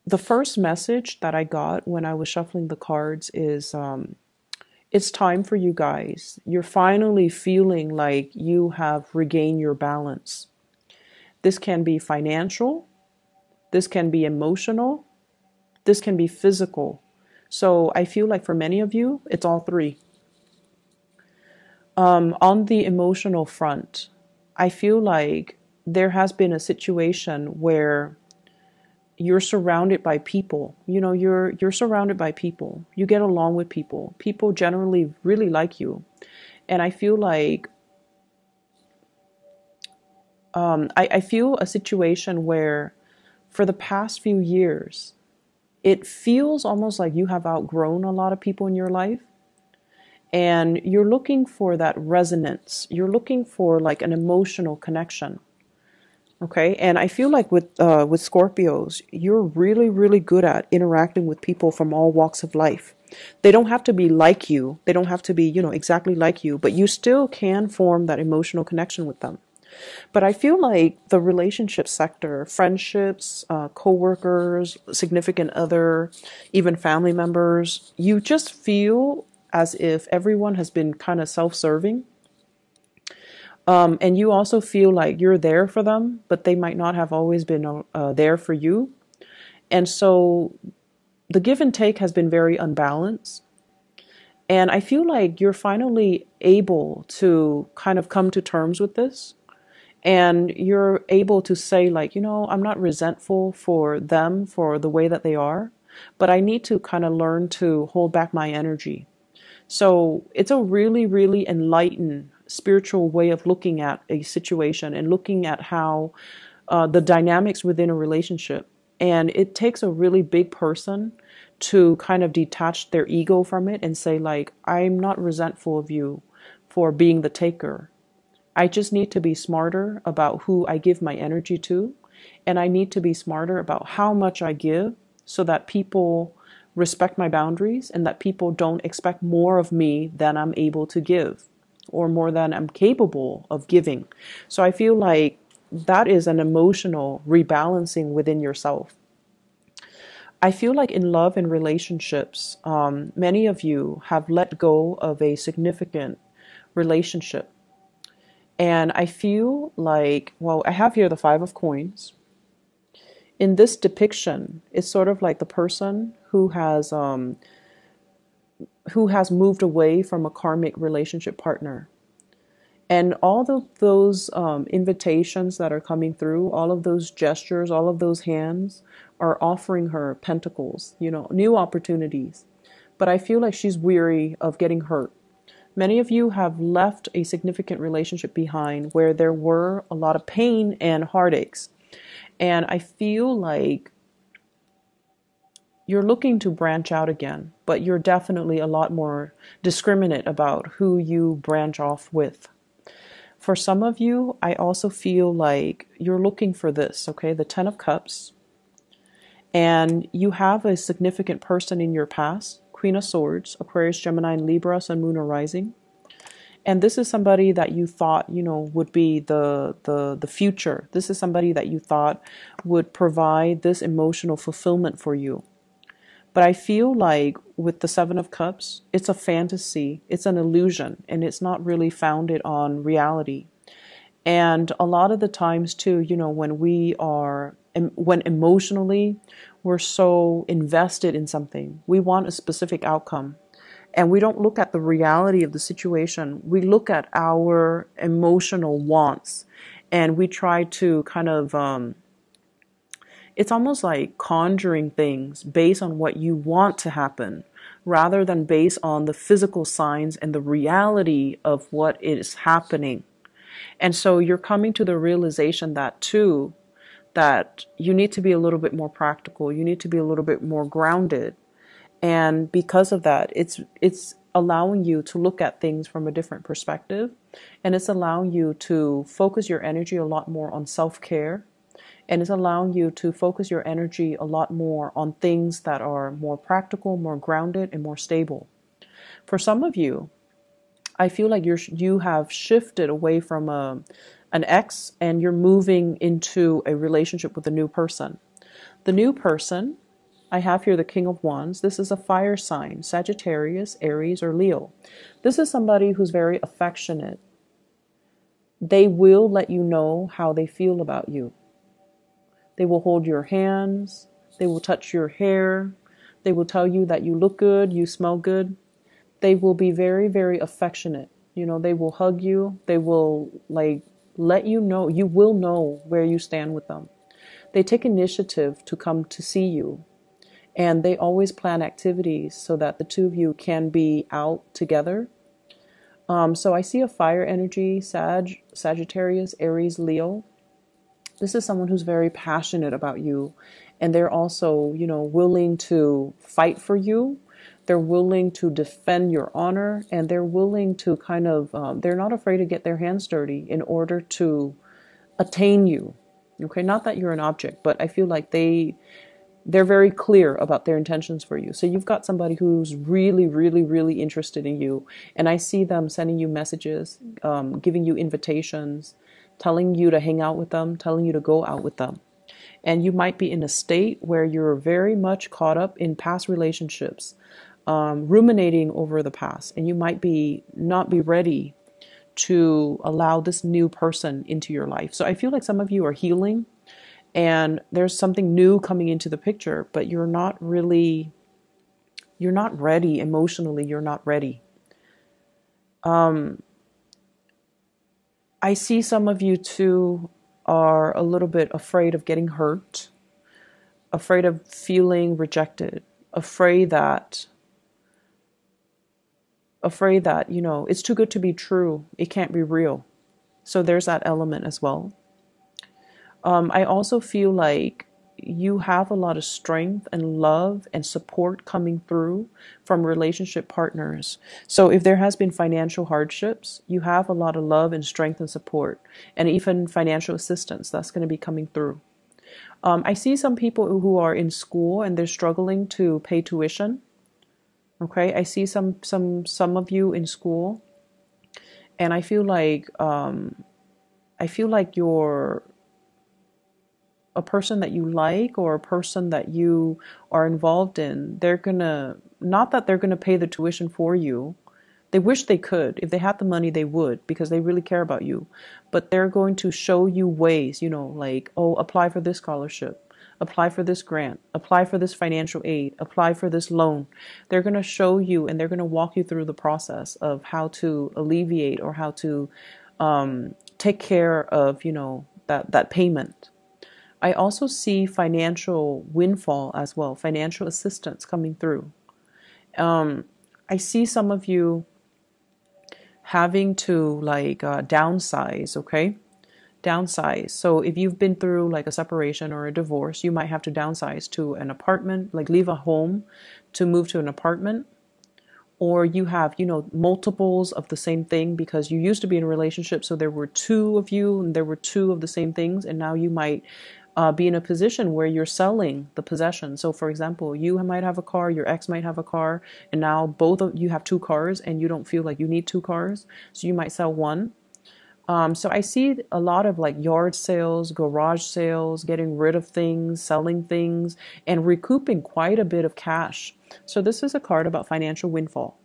The first message that I got when I was shuffling the cards is it's time for you guys. You're finally feeling like you have regained your balance. This can be financial, this can be emotional, this can be physical. So I feel like for many of you, it's all three. On the emotional front, I feel like there has been a situation where you're surrounded by people. You know, you're surrounded by people. You get along with people. People generally really like you. And I feel like I feel a situation where for the past few years, it feels almost like you have outgrown a lot of people in your life. And you're looking for that resonance. You're looking for like an emotional connection. Okay, and I feel like with Scorpios, you're really, really good at interacting with people from all walks of life. They don't have to be like you. They don't have to be, exactly like you, but you still can form that emotional connection with them. But I feel like the relationship sector, friendships, co-workers, significant other, even family members, you just feel as if everyone has been kind of self-serving. And you also feel like you're there for them, but they might not have always been there for you. And so the give and take has been very unbalanced. And I feel like you're finally able to kind of come to terms with this. And you're able to say, like, I'm not resentful for them for the way that they are, but I need to kind of learn to hold back my energy. So it's a really, really enlightened spiritual way of looking at a situation and looking at how the dynamics within a relationship. And it takes a really big person to kind of detach their ego from it and say, like, I'm not resentful of you for being the taker. I just need to be smarter about who I give my energy to. And I need to be smarter about how much I give so that people respect my boundaries and that people don't expect more of me than I'm able to give or more than I'm capable of giving. So I feel like that is an emotional rebalancing within yourself. I feel like in love and relationships, many of you have let go of a significant relationship. And I feel like, well, I have here the Five of Coins. In this depiction, it's sort of like the person who has moved away from a karmic relationship partner. And all of those invitations that are coming through, all of those gestures, all of those hands are offering her pentacles, new opportunities. But I feel like she's weary of getting hurt. Many of you have left a significant relationship behind where there were a lot of pain and heartaches. And I feel like you're looking to branch out again, but you're definitely a lot more discriminate about who you branch off with. For some of you, I also feel like you're looking for this, okay? The Ten of Cups. And you have a significant person in your past, Queen of Swords, Aquarius, Gemini, and Libra, Sun, Moon, or Rising. And this is somebody that you thought, would be the future. This is somebody that you thought would provide this emotional fulfillment for you. But I feel like with the Seven of Cups, it's a fantasy, it's an illusion, and it's not really founded on reality. And a lot of the times too, when emotionally we're so invested in something, we want a specific outcome. And we don't look at the reality of the situation. We look at our emotional wants and we try to kind of, it's almost like conjuring things based on what you want to happen rather than based on the physical signs and the reality of what is happening. And so you're coming to the realization that too, that you need to be a little bit more practical. You need to be a little bit more grounded. And because of that, it's allowing you to look at things from a different perspective. And it's allowing you to focus your energy a lot more on self-care. And it's allowing you to focus your energy a lot more on things that are more practical, more grounded, and more stable. For some of you, I feel like you have shifted away from an ex and you're moving into a relationship with a new person. The new person I have here the King of Wands. This is a fire sign, Sagittarius, Aries, or Leo. This is somebody who's very affectionate. They will let you know how they feel about you. They will hold your hands. They will touch your hair. They will tell you that you look good, you smell good. They will be very, very affectionate. You know, they will hug you. They will like let you know, you will know where you stand with them. They take initiative to come to see you. And they always plan activities so that the two of you can be out together. So I see a fire energy, Sagittarius, Aries, Leo. This is someone who's very passionate about you. And they're also, you know, willing to fight for you. They're willing to defend your honor. And they're willing to kind of, they're not afraid to get their hands dirty in order to attain you. Okay, not that you're an object, but I feel like they're very clear about their intentions for you. So you've got somebody who's really, really, really interested in you. And I see them sending you messages, giving you invitations, telling you to hang out with them, telling you to go out with them. And you might be in a state where you're very much caught up in past relationships, ruminating over the past. And you might not be ready to allow this new person into your life. So I feel like some of you are healing. And there's something new coming into the picture, but you're not ready emotionally. You're not ready. I see some of you too are a little bit afraid of getting hurt, afraid of feeling rejected, afraid that, you know, it's too good to be true. It can't be real. So there's that element as well. I also feel like you have a lot of strength and love and support coming through from relationship partners. So if there has been financial hardships, you have a lot of love and strength and support, and even financial assistance that's going to be coming through. I see some people who are in school and they're struggling to pay tuition. Okay, I see some of you in school, and I feel like you're a person that you like or a person that you are involved in. Not that they're gonna pay the tuition for you. They wish they could. If they had the money, they would, because they really care about you. But they're going to show you ways, you know, like, oh, apply for this scholarship, apply for this grant, apply for this financial aid, apply for this loan. They're going to show you and they're going to walk you through the process of how to alleviate or how to take care of, you know, that payment. I also see financial windfall as well, financial assistance coming through. I see some of you having to like downsize, okay? Downsize. So if you've been through like a separation or a divorce, you might have to downsize to an apartment, like leave a home to move to an apartment. Or you have, you know, multiples of the same thing because you used to be in a relationship, so there were two of you and there were two of the same things, and now you might be in a position where you're selling the possession. So for example, you might have a car, your ex might have a car, and now both of you have two cars and you don't feel like you need two cars. So you might sell one. So I see a lot of like yard sales, garage sales, getting rid of things, selling things, and recouping quite a bit of cash. So this is a card about financial windfall.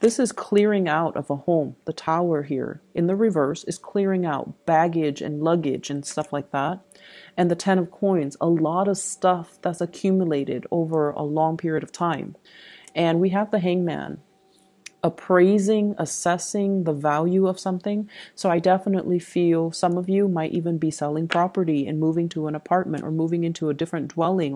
This is clearing out of a home. The Tower here in the reverse is clearing out baggage and luggage and stuff like that. And the Ten of Coins, a lot of stuff that's accumulated over a long period of time. And we have the Hangman, appraising, assessing the value of something. So I definitely feel some of you might even be selling property and moving to an apartment or moving into a different dwelling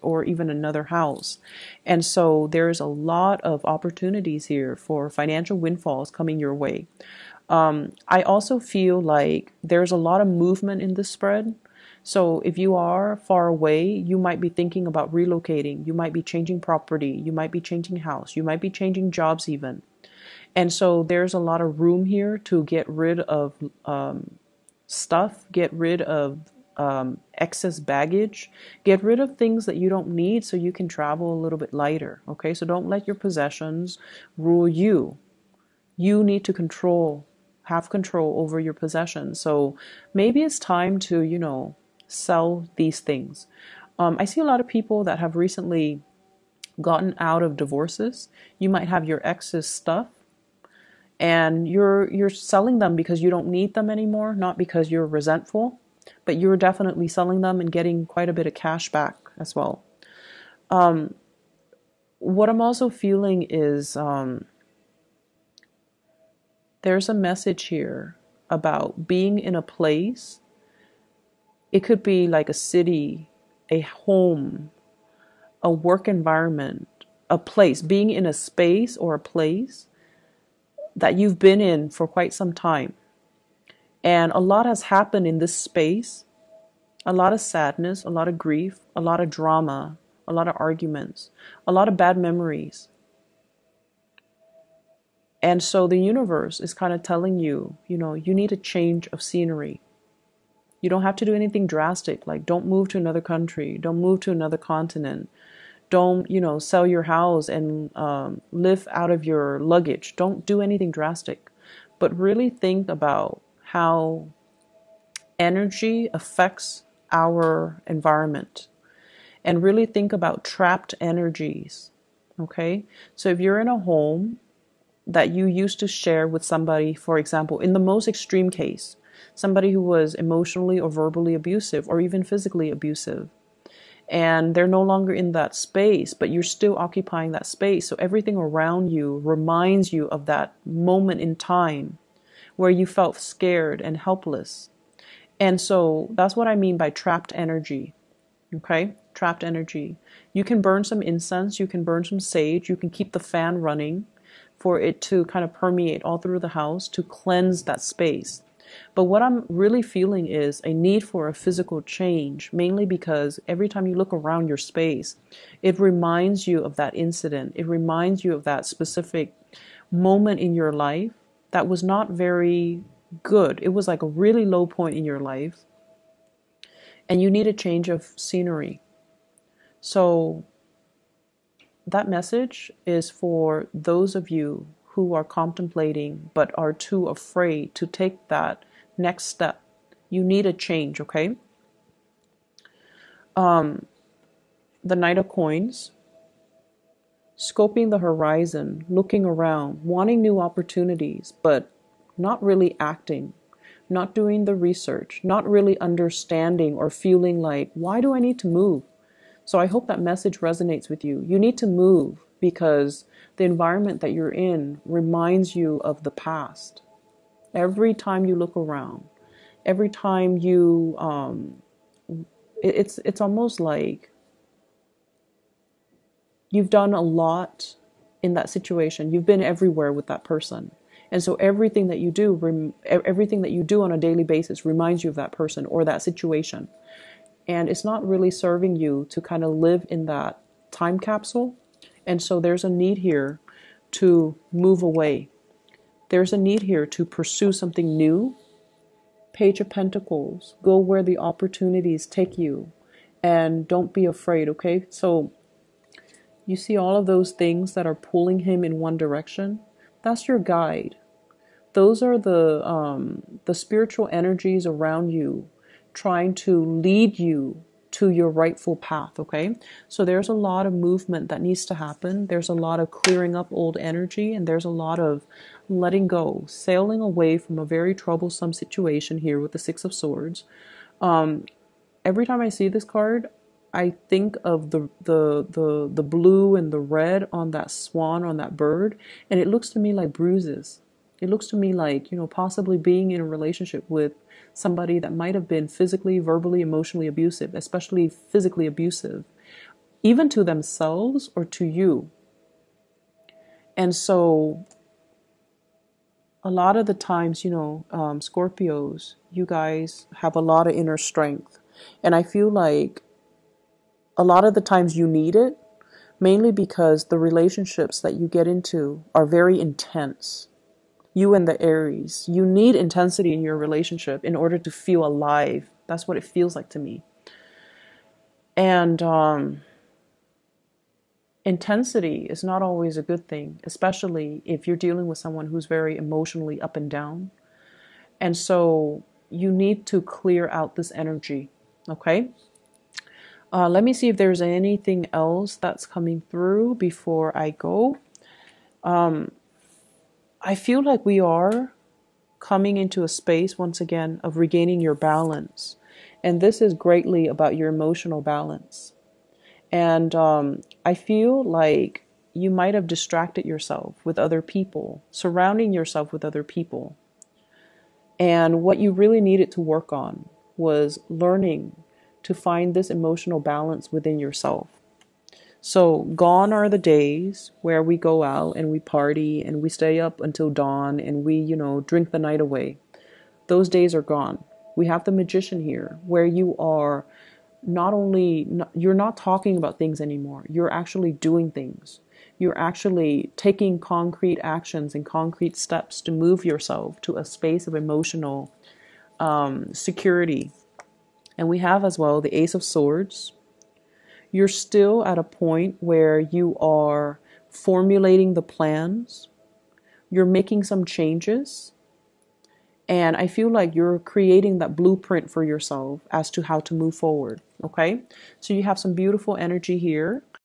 or even another house. And so there's a lot of opportunities here for financial windfalls coming your way. I also feel like there's a lot of movement in this spread. So if you are far away, you might be thinking about relocating. You might be changing property. You might be changing house. You might be changing jobs even. And so there's a lot of room here to get rid of stuff, get rid of excess baggage, get rid of things that you don't need so you can travel a little bit lighter. Okay, so don't let your possessions rule you. You need to have control over your possessions. So maybe it's time to, you know, sell these things. I see a lot of people that have recently gotten out of divorces. You might have your ex's stuff and you're selling them because you don't need them anymore, not because you're resentful, but you're definitely selling them and getting quite a bit of cash back as well. What I'm also feeling is there's a message here about being in a place. It could be like a city, a home, a work environment, a place, being in a space or a place that you've been in for quite some time. And a lot has happened in this space, a lot of sadness, a lot of grief, a lot of drama, a lot of arguments, a lot of bad memories. And so the universe is kind of telling you, you need a change of scenery. You don't have to do anything drastic, like don't move to another country, don't move to another continent, don't, sell your house and live out of your luggage. Don't do anything drastic, but really think about how energy affects our environment and really think about trapped energies. Okay, so if you're in a home that you used to share with somebody, for example, in the most extreme case, somebody who was emotionally or verbally abusive or even physically abusive, and they're no longer in that space, but you're still occupying that space. So everything around you reminds you of that moment in time where you felt scared and helpless. And so that's what I mean by trapped energy. Okay? Trapped energy. You can burn some incense, you can burn some sage, you can keep the fan running for it to kind of permeate all through the house to cleanse that space. But what I'm really feeling is a need for a physical change, mainly because every time you look around your space, it reminds you of that incident. It reminds you of that specific moment in your life that was not very good. It was like a really low point in your life, and you need a change of scenery. So that message is for those of you who are contemplating but are too afraid to take that next step. You need a change, okay? The Knight of Coins, scoping the horizon, looking around, wanting new opportunities, but not really acting, not doing the research, not really understanding or feeling like, why do I need to move? So I hope that message resonates with you. You need to move because the environment that you're in reminds you of the past. Every time you look around, every time you, it's almost like you've done a lot in that situation. You've been everywhere with that person. And so everything that you do on a daily basis reminds you of that person or that situation. And it's not really serving you to kind of live in that time capsule. And so there's a need here to move away. There's a need here to pursue something new. Page of Pentacles, go where the opportunities take you and don't be afraid, okay? So you see all of those things that are pulling him in one direction? That's your guide. Those are the spiritual energies around you trying to lead you to your rightful path, okay? So there's a lot of movement that needs to happen. There's a lot of clearing up old energy, and there's a lot of letting go, sailing away from a very troublesome situation here with the Six of Swords. Every time I see this card, I think of the blue and the red on that swan, on that bird, and it looks to me like bruises. It looks to me like, possibly being in a relationship with somebody that might have been physically, verbally, emotionally abusive, especially physically abusive, even to themselves or to you. And so a lot of the times, Scorpios, you guys have a lot of inner strength. And I feel like a lot of the times you need it, mainly because the relationships that you get into are very intense. You and the Aries, you need intensity in your relationship in order to feel alive. That's what it feels like to me. And intensity is not always a good thing, especially if you're dealing with someone who's very emotionally up and down. And so you need to clear out this energy, okay? Let me see if there's anything else that's coming through before I go. I feel like we are coming into a space once again of regaining your balance. And this is greatly about your emotional balance. And I feel like you might have distracted yourself with other people, surrounding yourself with other people. And what you really needed to work on was learning to find this emotional balance within yourself. So gone are the days where we go out and we party and we stay up until dawn and we, drink the night away. Those days are gone. We have the magician here where you are you're not talking about things anymore. You're actually doing things. You're actually taking concrete actions and concrete steps to move yourself to a space of emotional security. And we have as well the Ace of Swords. You're still at a point where you are formulating the plans. You're making some changes. And I feel like you're creating that blueprint for yourself as to how to move forward. Okay. So you have some beautiful energy here.